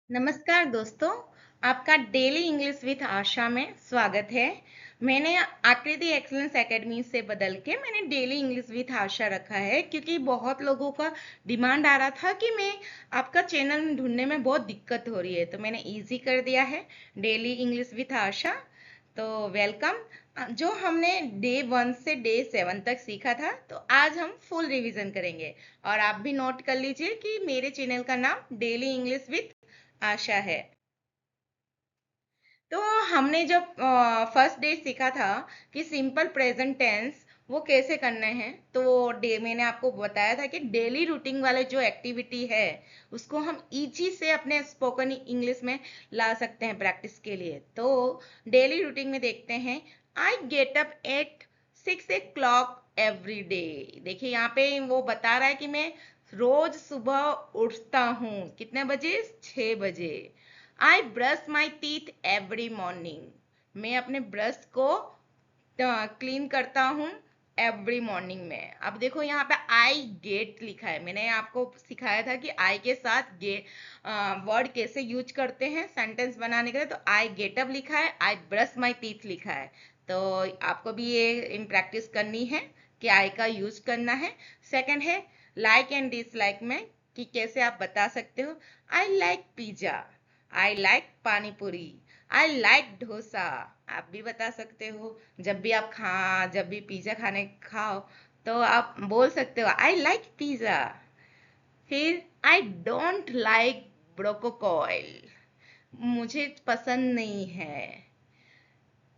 नमस्कार दोस्तों, आपका डेली इंग्लिश विथ आशा में स्वागत है। मैंने आकृति एक्सलेंस एकेडमी से बदल के मैंने डेली इंग्लिश विथ आशा रखा है क्योंकि बहुत लोगों का डिमांड आ रहा था कि मैं आपका चैनल ढूंढने में बहुत दिक्कत हो रही है, तो मैंने इजी कर दिया है डेली इंग्लिश विथ आशा। तो वेलकम। जो हमने डे 1 से डे 7 तक सीखा था, तो आज हम फुल रिवीजन करेंगे। और आप भी नोट कर लीजिए कि मेरे चैनल का नाम डेली इंग्लिश विथ आशा है। तो हमने जब फर्स्ट डे सीखा था कि सिंपल प्रेजेंट टेंस वो कैसे करने हैं, तो डे मैंने आपको बताया था कि डेली रूटीन वाले जो एक्टिविटी है उसको हम इजी से अपने स्पोकन इंग्लिश में ला सकते हैं प्रैक्टिस के लिए। तो डेली रूटीन में देखते हैं। आई get up eight 6 o'clock every day. देखिए यहाँ पे वो बता रहा है कि मैं रोज सुबह उठता हूँ। कितने बजे? 6 बजे। I brush my teeth every morning. मैं अपने ब्रश को क्लीन करता हूँ एवरी मॉर्निंग में। अब देखो यहाँ पे आई गेट लिखा है। मैंने आपको सिखाया था कि आई के साथ वर्ड कैसे यूज करते हैं सेंटेंस बनाने के लिए। तो आई गेट अप लिखा है, आई ब्रश माई टीथ लिखा है। तो आपको भी ये प्रैक्टिस करनी है कि आई का यूज करना है। सेकंड है लाइक एंड डिसलाइक में, कि कैसे आप बता सकते हो। I like pizza, I like पानी पूरी, आई लाइक डोसा। आप भी बता सकते हो। जब भी पिज्जा खाने खाओ तो आप बोल सकते हो आई लाइक पिज्जा। फिर आई डोंट लाइक ब्रोकोकॉइल, मुझे पसंद नहीं है।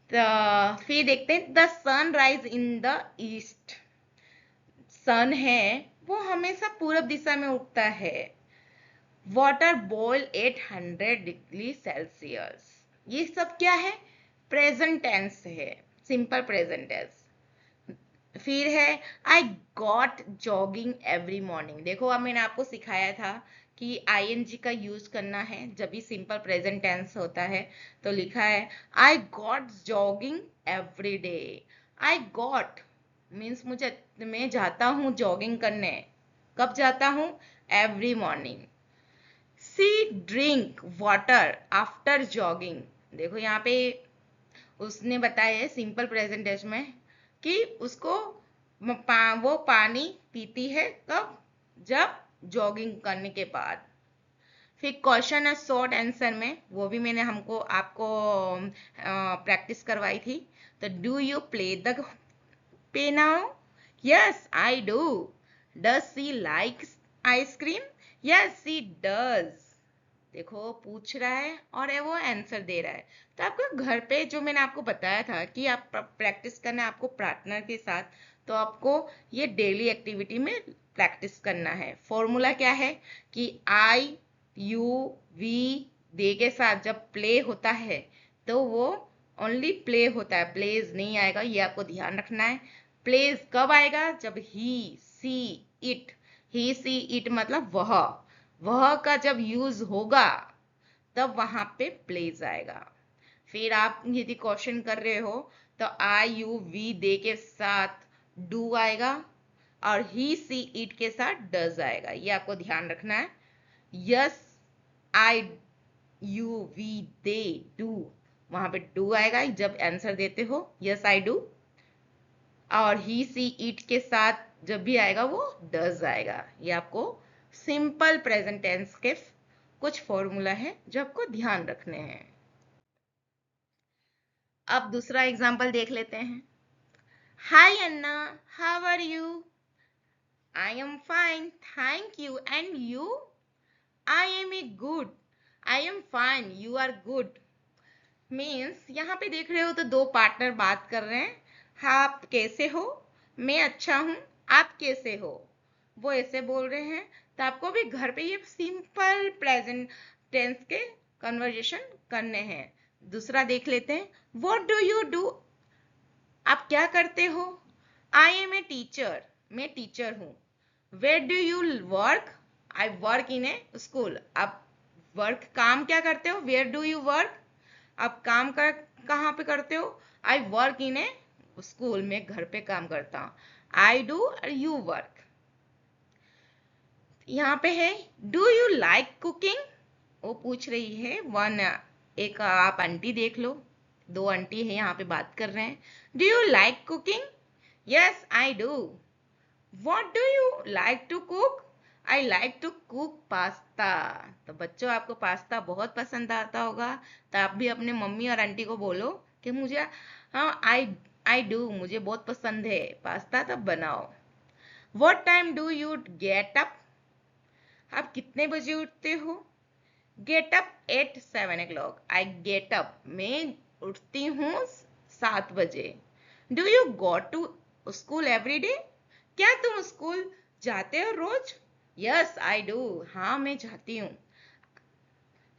तो फिर देखते हैं the sun rise in the east. Sun है वो हमेशा पूरब दिशा में उगता है। Water boil 800 degree Celsius. ये सब क्या है? प्रेजेंट टेंस है, सिंपल प्रेजेंट टेंस। फिर है I got jogging every morning. देखो अब मैंने आपको सिखाया था कि आईएनजी का यूज करना है जब भी सिंपल प्रेजेंट टेंस होता है। तो लिखा है I got jogging every day. I got means मैं जाता हूँ जॉगिंग करने। कब जाता हूँ? Every morning. See drink water after jogging. देखो यहाँ पे उसने बताया है सिंपल प्रेजेंट टेंस में कि उसको वो पानी पीती है कब? जब जॉगिंग करने के बाद। फिर क्वेश्चन है शॉर्ट आंसर में, वो भी मैंने हमको आपको प्रैक्टिस करवाई थी। तो do you play the piano? Yes I do. Does she like ice cream? Yes she does. देखो पूछ रहा है और वो आंसर दे रहा है। तो आपको घर पे जो मैंने आपको बताया था कि आप प्रैक्टिस करना है आपको पार्टनर के साथ, तो आपको ये डेली एक्टिविटी में प्रैक्टिस करना है। फॉर्मूला क्या है कि आई यू वी दे के साथ जब प्ले होता है तो वो ओनली प्ले होता है, प्लेज नहीं आएगा। ये आपको ध्यान रखना है। प्लेज कब आएगा? जब ही see it, he see it मतलब वह का जब यूज होगा तब वहां पे प्लेज आएगा। फिर आप यदि क्वेश्चन कर रहे हो तो आई यू वी दे के साथ डू आएगा और ही सी इट के साथ डज आएगा। ये आपको ध्यान रखना है। Yes I you we they do, वहां पे डू आएगा जब आंसर देते हो यस आई डू। और ही सी इट के साथ जब भी आएगा वो डज आएगा। ये आपको सिंपल प्रेजेंट टेंस के कुछ फॉर्मूला है जो आपको ध्यान रखने हैं। अब दूसरा एग्जांपल देख लेते हैं। Hi Anna, how are you? I am fine thank you and you? I am a good, I am fine you are good. Means यहाँ पे देख रहे हो तो दो पार्टनर बात कर रहे हैं। हाँ आप कैसे हो? मैं अच्छा हूँ। आप कैसे हो? वो ऐसे बोल रहे हैं। तो आपको भी घर पे ये सिंपल प्रेजेंट टेंस के कन्वर्जेशन करने हैं। दूसरा देख लेते हैं। What do you do? आप क्या करते हो? आई एम ए टीचर, मैं टीचर हूँ। Where do you work? I work in a school. आप वर्क काम क्या करते हो? Where do you work? आप काम कर कहाँ पे करते हो? आई वर्क इन ए स्कूल, में घर पे काम करता हूँ। आई डू और यू वर्क। यहाँ पे है डू यू लाइक कुकिंग? वो पूछ रही है वन, एक आप आंटी देख लो, दो आंटी है यहाँ पे बात कर रहे हैं। Do you like cooking? Yes I do. What do you like to cook? I like to cook pasta. तो बच्चों आपको पास्ता बहुत पसंद आता होगा, तो आप भी अपने मम्मी और आंटी को बोलो कि मुझे, हाँ आई आई डू, मुझे बहुत पसंद है पास्ता, तब बनाओ। What time do you get up? आप कितने बजे उठते हो? Get up at 7 o'clock। I get up, मैं उठती हूँ 7 बजे। Do you go to school every day? क्या तुम स्कूल जाते हो रोज? यस आई डू, हाँ मैं जाती हूँ।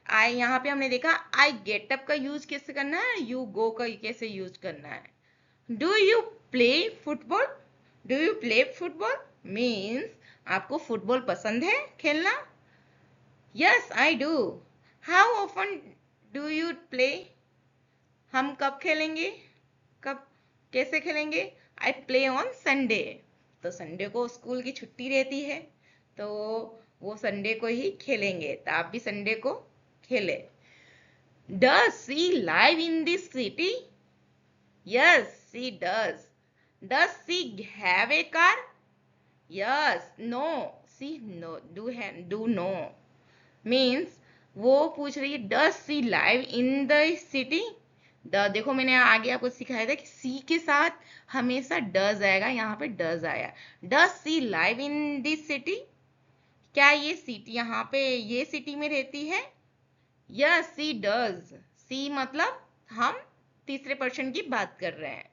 आई, यहाँ पे हमने देखा आई गेट अप का यूज कैसे करना है, यू गो का कैसे यूज करना है। Do you play football? Do you play football means आपको फुटबॉल पसंद है खेलना? Yes I do. How often do you play? हम कब खेलेंगे, कब, कैसे खेलेंगे? I play on Sunday. तो संडे को स्कूल की छुट्टी रहती है, तो वो संडे को ही खेलेंगे, तो आप भी संडे को खेले। Does she live in this city? Yes she does. Does she have a car? Yes no she no do no means वो पूछ रही है does she live in the city. The, देखो मैंने आगे आपको सिखाया था कि सी के साथ हमेशा डज आएगा, यहाँ पे डज आया। Does she live in this city? क्या ये सिटी, यहाँ पे ये सिटी में रहती है? Yes she does. सी मतलब हम तीसरे पर्सन की बात कर रहे हैं,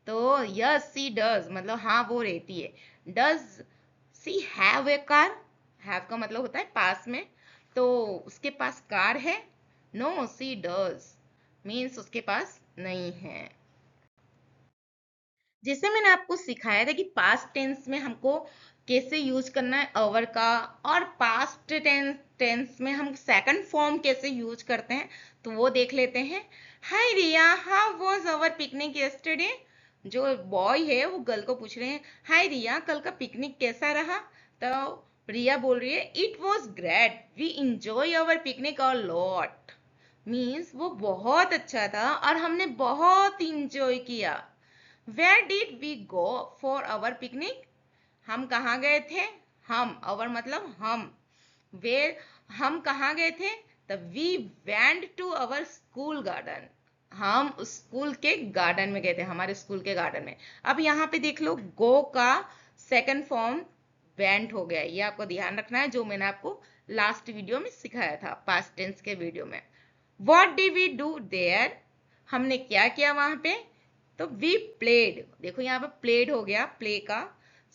तो यस सी डज मतलब हाँ वो रहती है। Does she have a car? Have का मतलब होता है पास में, तो उसके पास कार है? नो सी डज मीन्स उसके पास नहीं है। जैसे मैंने आपको सिखाया था कि पास्ट टेंस में हमको कैसे यूज करना है अवर का, और पास्ट टेंस में हम सेकंड फॉर्म कैसे यूज करते हैं, तो वो देख लेते हैं। Hi Riya, how was our picnic yesterday? जो बॉय है वो गर्ल को पूछ रहे हैं, हाय रिया कल का पिकनिक कैसा रहा? तो रिया बोल रही है it was great, we enjoy our picnic a lot. Means वो बहुत अच्छा था और हमने बहुत इंजॉय किया। Where did we go for our picnic? हम कहाँ गए थे? हम, आवर मतलब हम। वेयर, हम कहाँ गए थे? तब we went to our school garden. हम स्कूल के गार्डन में गए थे, हमारे स्कूल के गार्डन में। अब यहाँ पे देख लो, गो का सेकंड फॉर्म वेंट हो गया, ये आपको ध्यान रखना है, जो मैंने आपको लास्ट वीडियो में सिखाया था, पास्ट टेंस के वीडियो में। What did we do there? हमने क्या किया वहां पे? तो वी प्लेड, देखो यहाँ पे प्लेड हो गया, प्ले का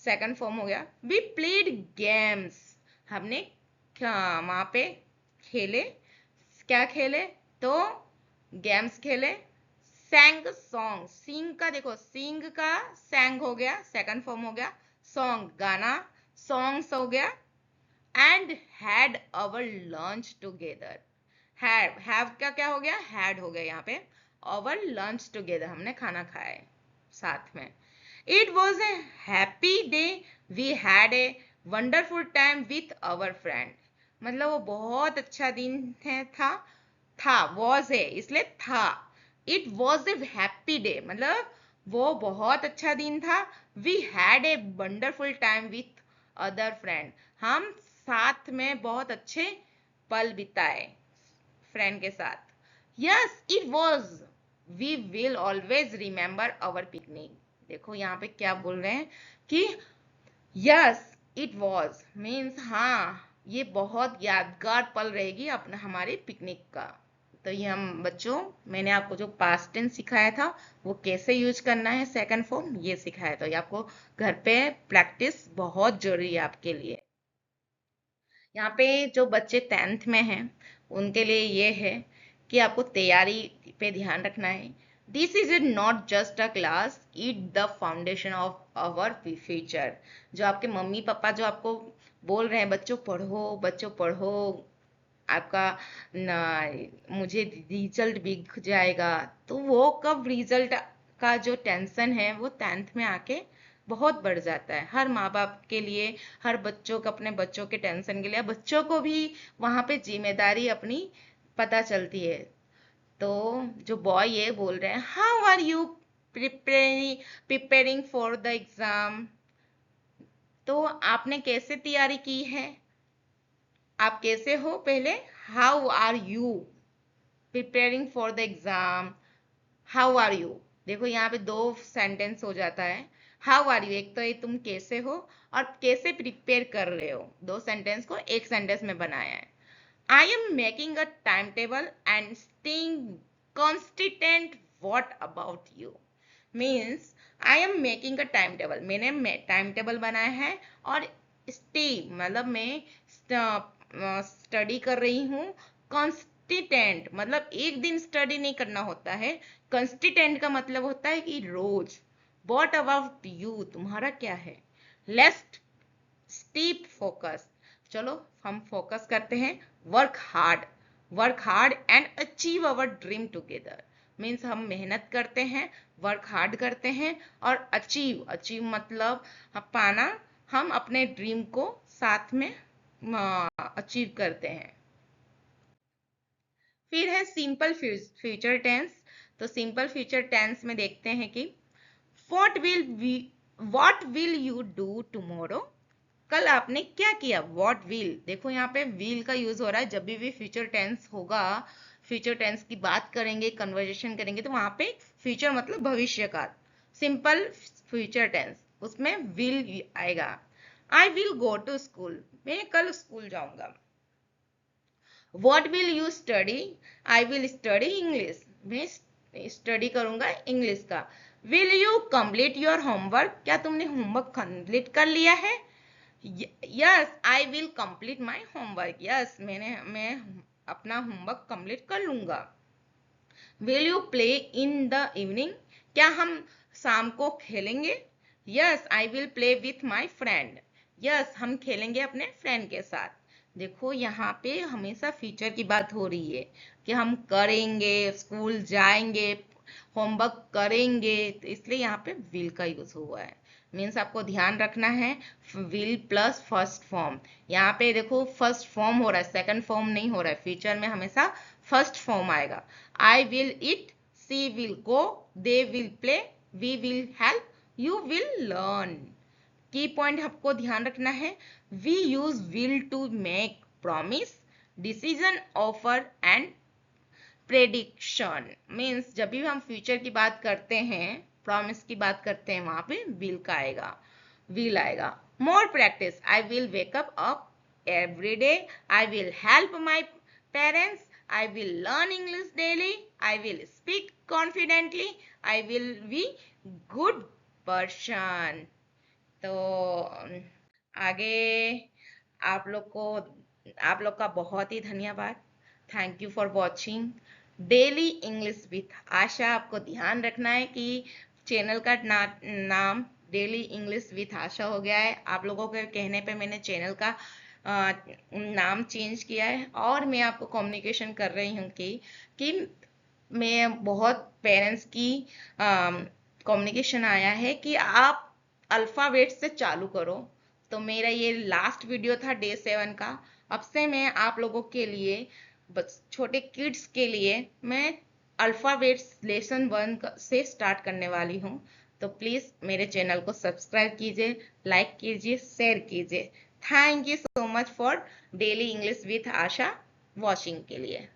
सेकंड फॉर्म हो गया। वी प्लेड गेम्स, हमने क्या वहां पे खेले, क्या खेले? तो गेम्स खेले। सैंग सॉन्ग, सिंग का देखो, सिंग का सैंग हो गया, सेकंड फॉर्म हो गया। सॉन्ग गाना, सॉन्ग्स हो गया। And had our lunch together. Have का क्या हो गया? हैड हो गया यहाँ पे। अवर लंच टुगेदर, हमने खाना खाया है साथ में। It was a happy day, we had a wonderful time with our friend. मतलब वो बहुत अच्छा दिन है, था वॉज है इसलिए था। It was a happy day मतलब वो बहुत अच्छा दिन था। We had a wonderful time with other friend, हम साथ में बहुत अच्छे पल बिताए फ्रेंड के साथ। Yes it was, we will always remember our picnic. देखो यहाँ पे क्या बोल रहे हैं कि यस इट वॉज मीन्स हाँ ये बहुत यादगार पल रहेगी अपना हमारे पिकनिक का। तो ये हम बच्चों, मैंने आपको जो पास्ट टेंस सिखाया था वो कैसे यूज करना है सेकंड फॉर्म, ये सिखाया था। ये आपको घर पे प्रैक्टिस बहुत जरूरी है आपके लिए। यहाँ पे जो बच्चे 10th में हैं उनके लिए ये है कि आपको तैयारी पे ध्यान रखना है। This is not just a class, it the foundation of our future. जो आपके मम्मी पापा जो आपको बोल रहे हैं बच्चों पढ़ो, बच्चों पढ़ो, आपका मुझे रिजल्ट बिक जाएगा, तो वो कब रिजल्ट का जो टेंशन है वो 10th में आके बहुत बढ़ जाता है हर माँ बाप के लिए, हर बच्चों को, अपने बच्चों के टेंशन के लिए, बच्चों को भी वहां पे जिम्मेदारी अपनी पता चलती है। तो जो बॉय ये बोल रहे हैं, how are you preparing for the exam, तो आपने कैसे तैयारी की है, आप कैसे हो, पहले how are you preparing for the exam, how are you. देखो यहाँ पे दो सेंटेंस हो जाता है। हाउ आर यू, एक तो ये तुम कैसे हो, और कैसे प्रिपेयर कर रहे हो, दो सेंटेंस को एक सेंटेंस में बनाया है। I am making a time table and staying consistent. What about you? Means I am making a time table, मैंने टाइम टेबल बनाया है, और स्टे मतलब मैं स्टडी कर रही हूँ। कंसिस्टेंट मतलब एक दिन स्टडी नहीं करना होता है, कंसिस्टेंट का मतलब होता है कि रोज। वॉट अबाउट यू, तुम्हारा क्या है। लेट्स स्टीप फोकस, चलो हम फोकस करते हैं। Work hard and achieve our dream together, means हम मेहनत करते हैं, वर्क हार्ड करते हैं, और अचीव मतलब पाना, हम अपने ड्रीम को साथ में अचीव करते हैं। फिर है सिंपल फ्यूचर टेंस। तो सिंपल फ्यूचर टेंस में देखते हैं कि what will you do tomorrow, कल आपने क्या किया। व्हाट विल, देखो यहाँ पे विल का यूज हो रहा है, जब भी फ्यूचर टेंस होगा, फ्यूचर टेंस की बात करेंगे, कन्वर्जेशन करेंगे, तो वहां पे फ्यूचर मतलब भविष्य काल, सिंपल फ्यूचर टेंस, उसमें विल आएगा। I will go to school, मैं कल स्कूल जाऊंगा। What will you study? I will study English, मैं स्टडी करूंगा इंग्लिश का। Will you complete your homework, क्या तुमने होमवर्क कंप्लीट कर लिया है। Yes, I will complete my homework, yes मैं अपना होमवर्क कंप्लीट कर लूंगा। Will you play in the evening, क्या हम शाम को खेलेंगे। Yes, I will play with my friend, yes हम खेलेंगे अपने फ्रेंड के साथ। देखो यहाँ पे हमेशा फ्यूचर की बात हो रही है कि हम करेंगे, स्कूल जाएंगे, होमवर्क करेंगे, तो इसलिए यहाँ पे विल का यूज हुआ है। मीन्स आपको ध्यान रखना है विल प्लस फर्स्ट फॉर्म। यहाँ पे देखो फर्स्ट फॉर्म हो रहा है, सेकंड फॉर्म नहीं हो रहा है, फ्यूचर में हमेशा फर्स्ट फॉर्म आएगा। I will eat, she will go, they will play, we will help, you will learn. Key point आपको ध्यान रखना है, we use will to make promise, decision, offer and prediction. Means जब भी हम फ्यूचर की बात करते हैं, प्रॉमिस की बात करते हैं, वहां पे विल आएगा। More practice, I will wake up every day, I will help my parents, I will learn English daily, I will speak confidently, I will be good person। तो आगे आप लोग का बहुत ही धन्यवाद। Thank you for watching daily English with Asha. आपको ध्यान रखना है कि चैनल का नाम डेली इंग्लिश विथ आशा हो गया है। आप लोगों के कहने पे मैंने चैनल का नाम चेंज किया है, और मैं आपको कम्युनिकेशन कर रही हूँ कि मैं बहुत पेरेंट्स की कम्युनिकेशन आया है कि आप अल्फाबेट से चालू करो। तो मेरा ये लास्ट वीडियो था डे 7 का। अब से मैं आप लोगों के लिए, छोटे किड्स के लिए, मैं अल्फाबेट्स लेसन 1 से स्टार्ट करने वाली हूँ। तो प्लीज मेरे चैनल को सब्सक्राइब कीजिए, लाइक कीजिए, शेयर कीजिए। Thank you so much for daily English with Asha watching के लिए।